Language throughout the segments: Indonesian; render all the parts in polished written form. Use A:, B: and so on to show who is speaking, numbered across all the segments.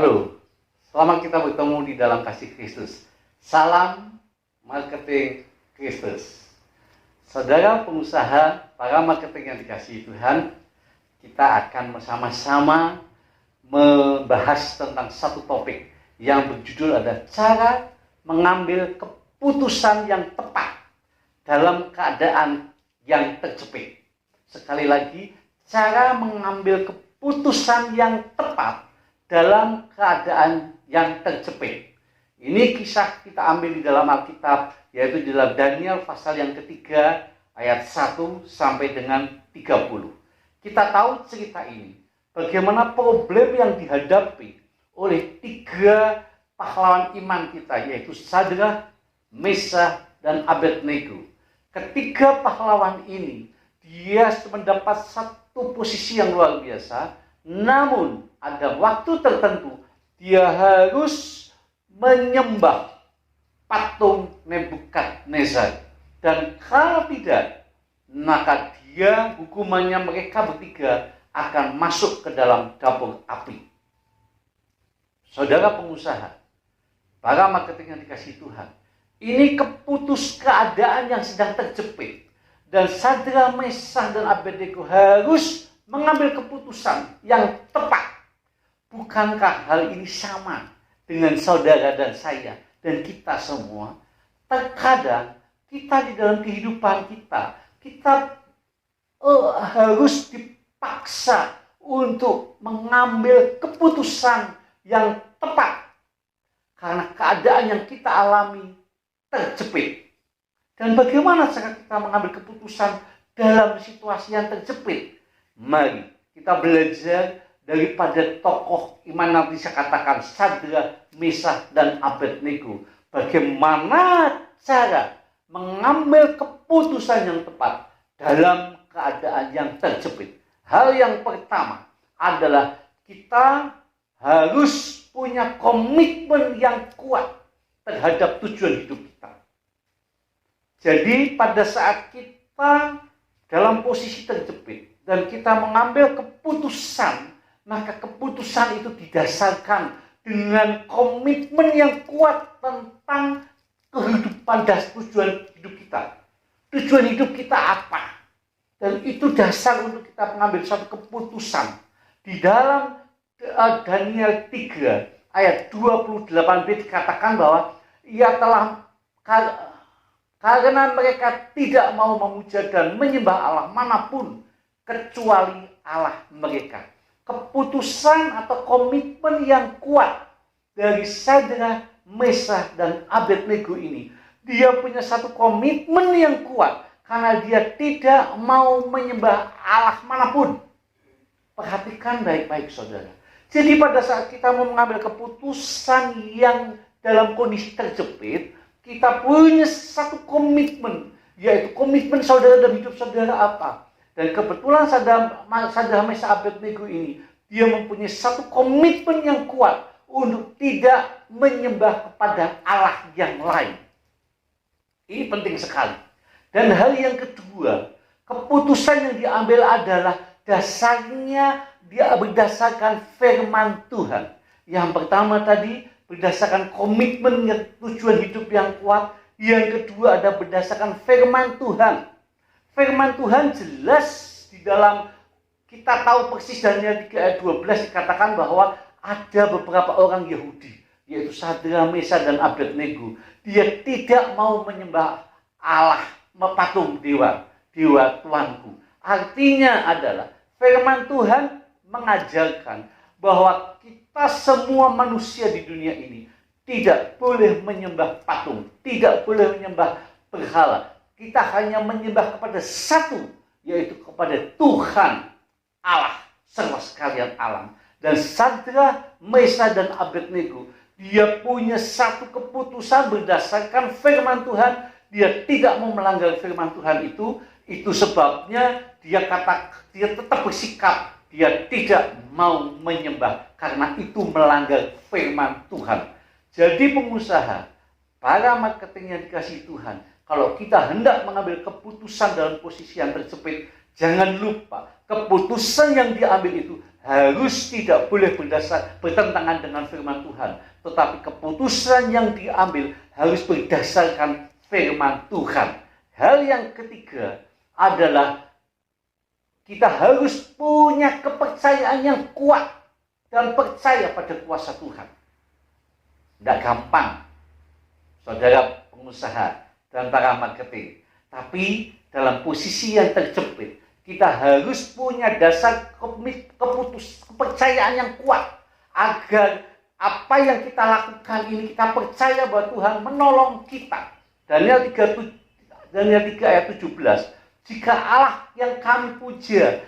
A: Halo, selamat kita bertemu di dalam kasih Kristus. Salam marketing Kristus. Saudara pengusaha, para marketing yang dikasihi Tuhan, kita akan bersama-sama membahas tentang satu topik yang berjudul ada cara mengambil keputusan yang tepat dalam keadaan yang terjepit. Sekali lagi, cara mengambil keputusan yang tepat dalam keadaan yang terjepit. Ini kisah kita ambil di dalam Alkitab, yaitu di dalam Daniel pasal yang ketiga, ayat 1 sampai dengan 30. Kita tahu cerita ini, bagaimana problem yang dihadapi oleh tiga pahlawan iman kita, yaitu Sadrak, Mesah, dan Abednego. Ketiga pahlawan ini, dia mendapat satu posisi yang luar biasa, namun ada waktu tertentu dia harus menyembah patung Nebukadnezar, dan kalau tidak, maka dia, hukumannya mereka bertiga akan masuk ke dalam dapur api. Saudara pengusaha, para marketing yang dikasihi Tuhan, ini keadaan yang sedang terjepit, dan Sadrak, Mesah, dan Abednego harus mengambil keputusan yang tepat. Bukankah hal ini sama dengan saudara dan saya dan kita semua? Terkadang kita di dalam kehidupan kita harus dipaksa untuk mengambil keputusan yang tepat karena keadaan yang kita alami terjepit. Dan bagaimana cara kita mengambil keputusan dalam situasi yang terjepit? Mari kita belajar daripada tokoh iman yang bisa katakan Sadrak, Mesah, dan Abednego. Bagaimana cara mengambil keputusan yang tepat dalam keadaan yang terjepit. Hal yang pertama adalah kita harus punya komitmen yang kuat terhadap tujuan hidup kita. Jadi pada saat kita dalam posisi terjepit dan kita mengambil keputusan, maka keputusan itu didasarkan dengan komitmen yang kuat tentang kehidupan dan tujuan hidup kita. Tujuan hidup kita apa? Dan itu dasar untuk kita mengambil suatu keputusan. Di dalam Daniel 3 ayat 28b dikatakan bahwa ia telah, karena mereka tidak mau memuja dan menyembah Allah manapun kecuali Allah mereka. Keputusan atau komitmen yang kuat dari Sadrak, Mesah, dan Abednego ini, dia punya satu komitmen yang kuat karena dia tidak mau menyembah Allah manapun. Perhatikan baik-baik saudara. Jadi pada saat kita mau mengambil keputusan yang dalam kondisi terjepit, kita punya satu komitmen, yaitu komitmen saudara dalam hidup saudara apa? Dan kebetulan Sadrak, Mesah, Abednego ini, dia mempunyai satu komitmen yang kuat untuk tidak menyembah kepada Allah yang lain. Ini penting sekali. Dan hal yang kedua, keputusan yang diambil adalah dasarnya dia berdasarkan firman Tuhan. Yang pertama tadi berdasarkan komitmen tujuan hidup yang kuat. Yang kedua ada berdasarkan firman Tuhan. Firman Tuhan jelas di dalam, kita tahu persis Daniel 3 ayat 12 dikatakan bahwa ada beberapa orang Yahudi, yaitu Sadrak, Mesah, dan Abednego. Dia tidak mau menyembah Allah, patung dewa Tuanku. Artinya adalah firman Tuhan mengajarkan bahwa kita semua manusia di dunia ini tidak boleh menyembah patung, tidak boleh menyembah berhala. Kita hanya menyembah kepada satu, yaitu kepada Tuhan Allah semesta sekalian alam. Dan Sadrak, Mesah, dan Abednego, dia punya satu keputusan berdasarkan firman Tuhan. Dia tidak mau melanggar firman Tuhan itu sebabnya dia tetap bersikap, dia tidak mau menyembah karena itu melanggar firman Tuhan. Jadi pengusaha, para marketing yang dikasihi Tuhan, kalau kita hendak mengambil keputusan dalam posisi yang terjepit, jangan lupa keputusan yang diambil itu harus tidak boleh bertentangan dengan firman Tuhan. Tetapi keputusan yang diambil harus berdasarkan firman Tuhan. Hal yang ketiga adalah kita harus punya kepercayaan yang kuat dan percaya pada kuasa Tuhan. Tidak gampang, saudara pengusaha dan para marketing. Tapi dalam posisi yang terjepit, kita harus punya dasar kepercayaan yang kuat agar apa yang kita lakukan ini kita percaya bahwa Tuhan menolong kita. Daniel 3 ayat 17. Jika Allah yang kami puja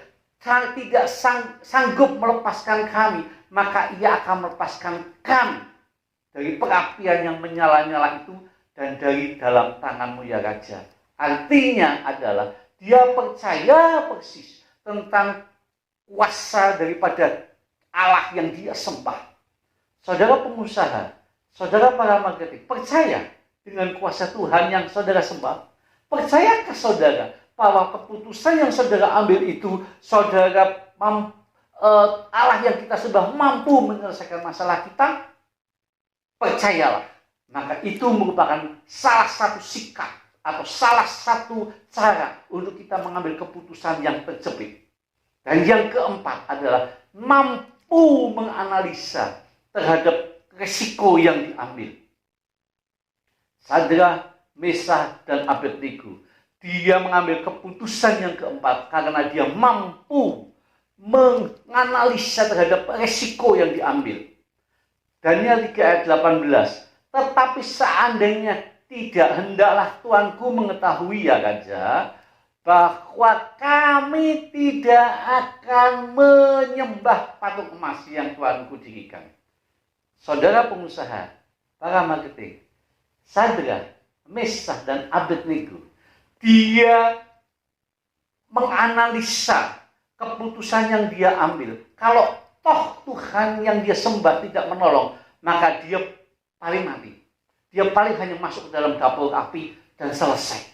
A: tidak sanggup melepaskan kami, maka Ia akan melepaskan kami dari perapian yang menyala-nyala itu dan dari dalam tanganmu ya Raja. Artinya adalah dia percaya persis tentang kuasa daripada Allah yang dia sembah. Saudara pengusaha, saudara para marketing, percaya dengan kuasa Tuhan yang saudara sembah? Percayakah saudara bahwa keputusan yang saudara ambil itu, saudara Allah yang kita sembah mampu menyelesaikan masalah kita? Percayalah. Maka itu merupakan salah satu sikap atau salah satu cara untuk kita mengambil keputusan yang terjepit. Dan yang keempat adalah mampu menganalisa terhadap risiko yang diambil. Sadrak, Mesah, dan Abednego, dia mengambil keputusan yang keempat karena dia mampu menganalisa terhadap risiko yang diambil. Daniel 3 ayat 18. Tetapi seandainya tidak, hendaklah tuanku mengetahui ya Raja, bahwa kami tidak akan menyembah patung emas yang tuanku dirikan. Saudara pengusaha, para marketing, Sadrak, Mesah, dan Abednego, dia menganalisa keputusan yang dia ambil. Kalau toh Tuhan yang dia sembah tidak menolong, maka dia paling mati. Dia paling hanya masuk ke dalam dapur api dan selesai.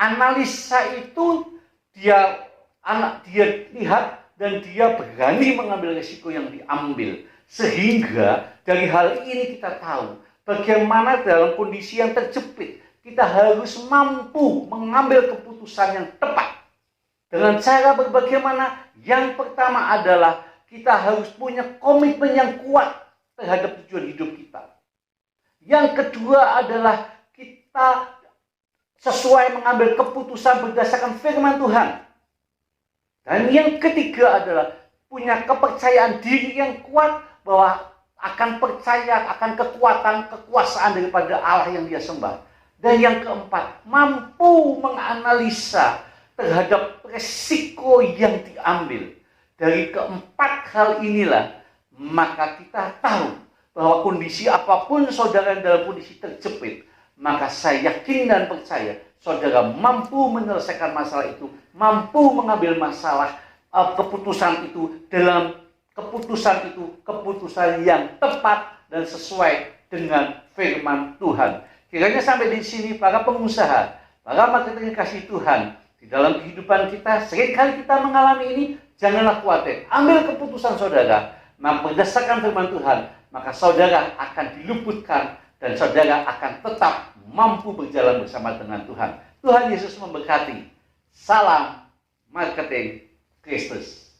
A: Analisa itu dia lihat dan dia berani mengambil risiko yang diambil. Sehingga dari hal ini kita tahu bagaimana dalam kondisi yang terjepit kita harus mampu mengambil keputusan yang tepat. Dengan cara bagaimana? Yang pertama adalah kita harus punya komitmen yang kuat terhadap tujuan hidup kita. Yang kedua adalah kita sesuai mengambil keputusan berdasarkan firman Tuhan. Dan yang ketiga adalah punya kepercayaan diri yang kuat bahwa akan percaya akan kekuasaan daripada Allah yang dia sembah. Dan yang keempat, mampu menganalisa terhadap resiko yang diambil. Dari keempat hal inilah, maka kita tahu bahwa kondisi apapun saudara dalam kondisi terjepit, maka saya yakin dan percaya saudara mampu menyelesaikan masalah itu, mampu mengambil masalah keputusan itu dalam keputusan yang tepat dan sesuai dengan firman Tuhan. Kiranya sampai di sini para pengusaha, para marketing kasih Tuhan, di dalam kehidupan kita seringkali kita mengalami ini, janganlah khawatir. Ambil keputusan saudara, berdasarkan firman Tuhan, maka saudara akan diluputkan dan saudara akan tetap mampu berjalan bersama dengan Tuhan. Tuhan Yesus memberkati. Salam marketing Kristus.